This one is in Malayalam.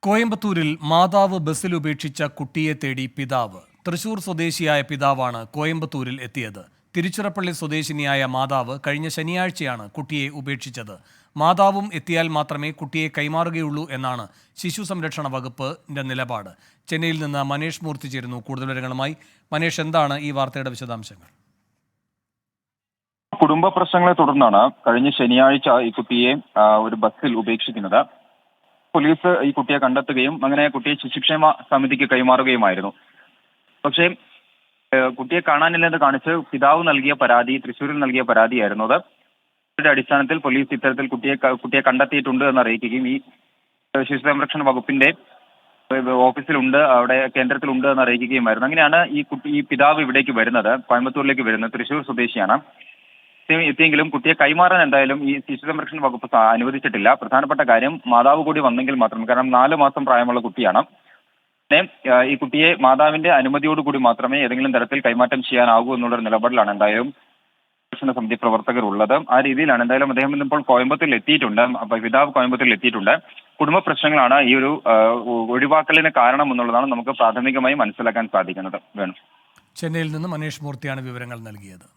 കോയമ്പത്തൂരിൽ മാതാവ് ബസ്സിൽ ഉപേക്ഷിച്ച കുട്ടിയെ തേടി പിതാവ്. തൃശൂർ സ്വദേശിയായ പിതാവാണ് കോയമ്പത്തൂരിൽ എത്തിയത്. തിരുച്ചിറപ്പള്ളി സ്വദേശിനിയായ മാതാവ് കഴിഞ്ഞ ശനിയാഴ്ചയാണ് കുട്ടിയെ ഉപേക്ഷിച്ചത്. മാതാവും എത്തിയാൽ മാത്രമേ കുട്ടിയെ കൈമാറുകയുള്ളൂ എന്നാണ് ശിശു സംരക്ഷണ വകുപ്പിന്റെ നിലപാട്. ചെന്നൈയിൽ നിന്ന് മനേഷ് മൂർത്തി ചേരുന്നു കൂടുതൽ വിവരങ്ങളുമായി. മനേഷ്, എന്താണ് ഈ വാർത്തയുടെ വിശദാംശങ്ങൾ? കുടുംബ പ്രശ്നങ്ങളെ തുടർന്നാണ് കഴിഞ്ഞ ശനിയാഴ്ച ഈ കുട്ടിയെ ഒരു ബസ്സിൽ ഉപേക്ഷിക്കുന്നത്. പോലീസ് ഈ കുട്ടിയെ കണ്ടെത്തുകയും അങ്ങനെ കുട്ടിയെ ശിശുക്ഷേമ സമിതിക്ക് കൈമാറുകയുമായിരുന്നു. പക്ഷേ കുട്ടിയെ കാണാനില്ലെന്ന് കാണിച്ച് പിതാവ് നൽകിയ പരാതി, തൃശ്ശൂരിൽ നൽകിയ പരാതിയായിരുന്നു അത്. ഇതിന്റെ അടിസ്ഥാനത്തിൽ പോലീസ് ഇത്തരത്തിൽ കുട്ടിയെ കണ്ടെത്തിയിട്ടുണ്ട് എന്ന് അറിയിക്കുകയും ഈ ശിശു സംരക്ഷണ വകുപ്പിന്റെ ഓഫീസിലുണ്ട്, അവിടെ കേന്ദ്രത്തിലുണ്ട് എന്ന് അറിയിക്കുകയുമായിരുന്നു. അങ്ങനെയാണ് ഈ പിതാവ് ഇവിടേക്ക് വരുന്നത്, കോയമ്പത്തൂരിലേക്ക് വരുന്നത്. തൃശ്ശൂർ സ്വദേശിയാണ്. എത്തിയെങ്കിലും കുട്ടിയെ കൈമാറാൻ എന്തായാലും ഈ ശിശു സംരക്ഷണ വകുപ്പ് അനുവദിച്ചിട്ടില്ല. പ്രധാനപ്പെട്ട കാര്യം, മാതാവ് കൂടി വന്നെങ്കിൽ മാത്രം, കാരണം 4 മാസം പ്രായമുള്ള കുട്ടിയാണ്. പിന്നെ ഈ കുട്ടിയെ മാതാവിന്റെ അനുമതിയോടുകൂടി മാത്രമേ ഏതെങ്കിലും തരത്തിൽ കൈമാറ്റം ചെയ്യാനാകൂ എന്നുള്ളൊരു നിലപാടിലാണ് എന്തായാലും സംരക്ഷണ സമിതി പ്രവർത്തകർ ഉള്ളത്. ആ രീതിയിലാണ് എന്തായാലും അദ്ദേഹം ഇന്നിപ്പോൾ കോയമ്പത്തൂരിൽ എത്തിയിട്ടുണ്ട്. പിതാവ് കോയമ്പത്തൂരിൽ എത്തിയിട്ടുണ്ട്. കുടുംബ പ്രശ്നങ്ങളാണ് ഈ ഒരു ഒഴിവാക്കലിന് കാരണം എന്നുള്ളതാണ് നമുക്ക് പ്രാഥമികമായി മനസ്സിലാക്കാൻ സാധിക്കുന്നത്. വേണം. ചെന്നൈയിൽ നിന്ന് മനേഷ് മൂർത്തിയാണ് വിവരങ്ങൾ നൽകിയത്.